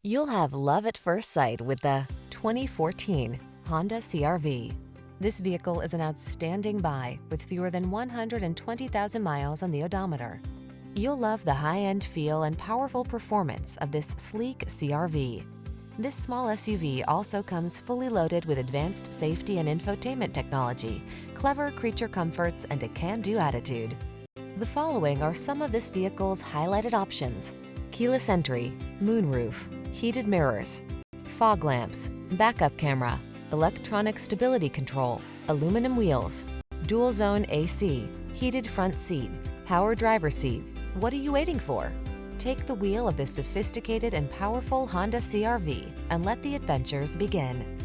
You'll have love at first sight with the 2014 Honda CR-V. This vehicle is an outstanding buy with fewer than 120,000 miles on the odometer. You'll love the high-end feel and powerful performance of this sleek CR-V. This small SUV also comes fully loaded with advanced safety and infotainment technology, clever creature comforts, and a can-do attitude. The following are some of this vehicle's highlighted options: keyless entry, moonroof, heated mirrors, fog lamps, backup camera, electronic stability control, aluminum wheels, dual zone AC, heated front seat, power driver seat. What are you waiting for? Take the wheel of this sophisticated and powerful Honda CR-V and let the adventures begin.